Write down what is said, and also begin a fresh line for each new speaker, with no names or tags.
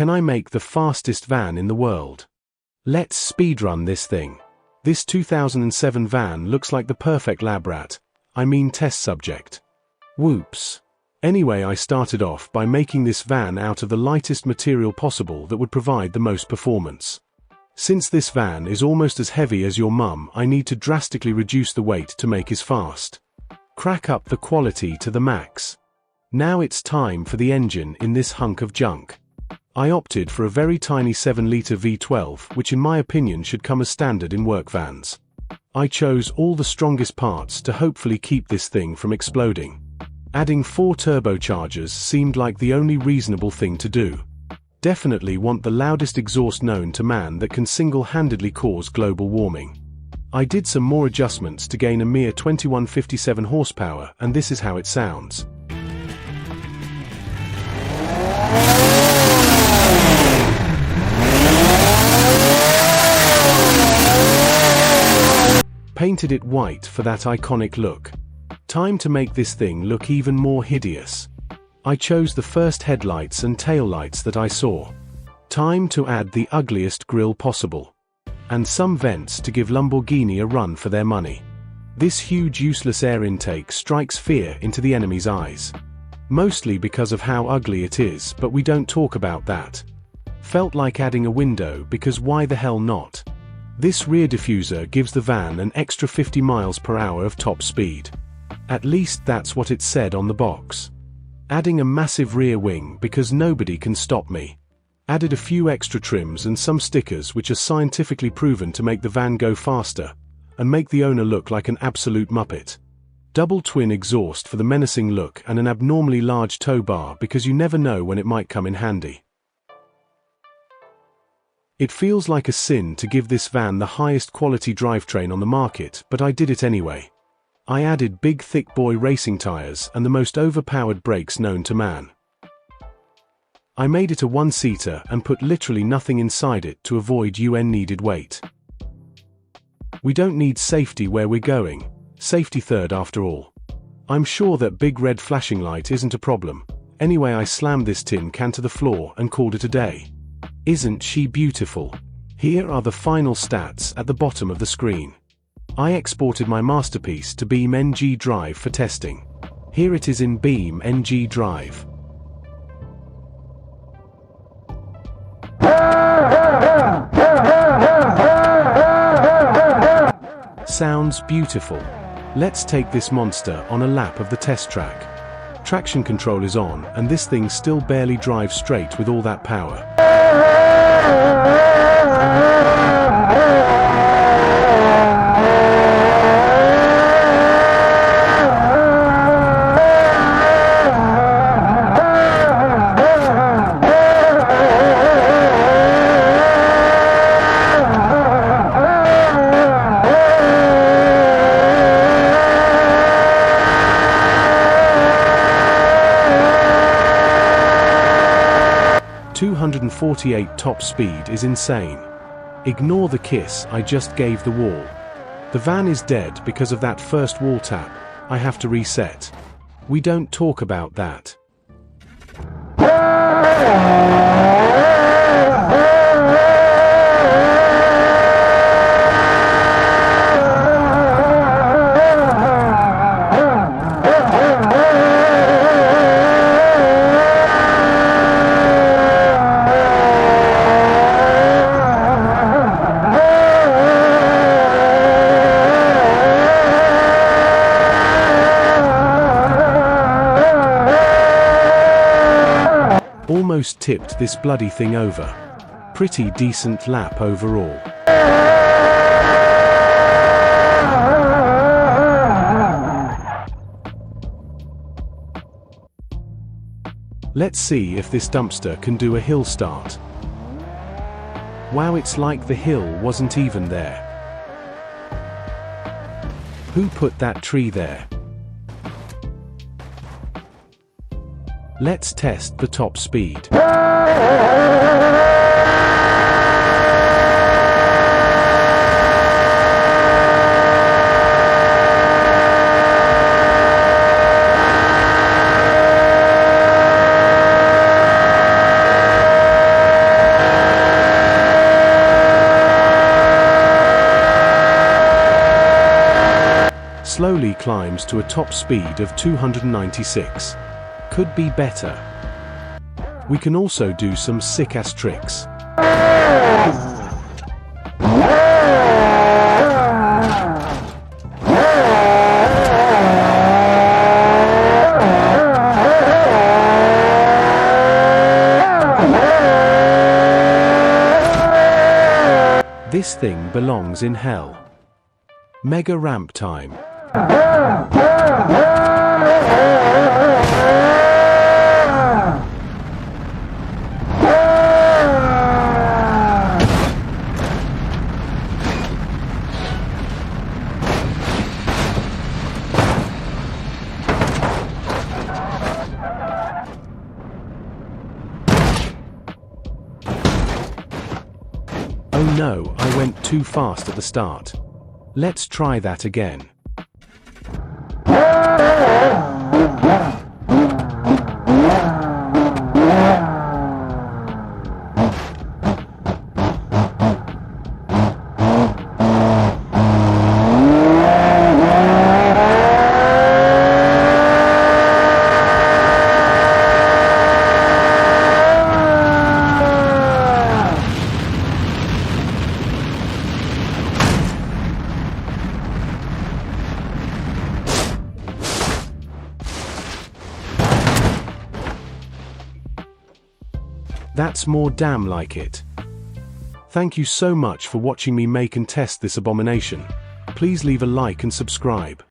Can I make the fastest van in the world? Let's speedrun this thing. This 2007 van looks like the perfect lab rat. I mean test subject. Whoops. Anyway, I started off by making this van out of the lightest material possible that would provide the most performance. Since this van is almost as heavy as your mum, I need to drastically reduce the weight to make it fast. Crack up the quality to the max. Now it's time for the engine in this hunk of junk. I opted for a very tiny 7-litre V12, which in my opinion should come as standard in work vans. I chose all the strongest parts to hopefully keep this thing from exploding. Adding 4 turbochargers seemed like the only reasonable thing to do. Definitely want the loudest exhaust known to man that can single-handedly cause global warming. I did some more adjustments to gain a mere 2157 horsepower, and this is how it sounds. Painted it white for that iconic look. Time to make this thing look even more hideous. I chose the first headlights and taillights that I saw. Time to add the ugliest grille possible. And some vents to give Lamborghini a run for their money. This huge useless air intake strikes fear into the enemy's eyes. Mostly because of how ugly it is, but we don't talk about that. Felt like adding a window because why the hell not? This rear diffuser gives the van an extra 50 miles per hour of top speed. At least that's what it said on the box. Adding a massive rear wing because nobody can stop me. Added a few extra trims and some stickers which are scientifically proven to make the van go faster, and make the owner look like an absolute muppet. Double twin exhaust for the menacing look and an abnormally large tow bar because you never know when it might come in handy. It feels like a sin to give this van the highest quality drivetrain on the market, but I did it anyway. I added big thick boy racing tires and the most overpowered brakes known to man. I made it a one-seater and put literally nothing inside it to avoid UN-needed weight. We don't need safety where we're going. Safety third after all. I'm sure that big red flashing light isn't a problem. Anyway, I slammed this tin can to the floor and called it a day. Isn't she beautiful? Here are the final stats at the bottom of the screen. I exported my masterpiece to BeamNG Drive for testing. Here it is in BeamNG Drive. Sounds beautiful. Let's take this monster on a lap of the test track. Traction control is on, and this thing still barely drives straight with all that power. .248 top speed is insane. Ignore the kiss I just gave the wall. The van is dead because of that first wall tap. I have to reset. We don't talk about that. Almost tipped this bloody thing over. Pretty decent lap overall. Let's see if this dumpster can do a hill start. Wow, it's like the hill wasn't even there. Who put that tree there? Let's test the top speed. slowly climbs to a top speed of 296. Could be better. We can also do some sick-ass tricks. This thing belongs in hell. Mega ramp time. Oh no, I went too fast at the start. Let's try that again. That's more damn like it. Thank you so much for watching me make and test this abomination. Please leave a like and subscribe.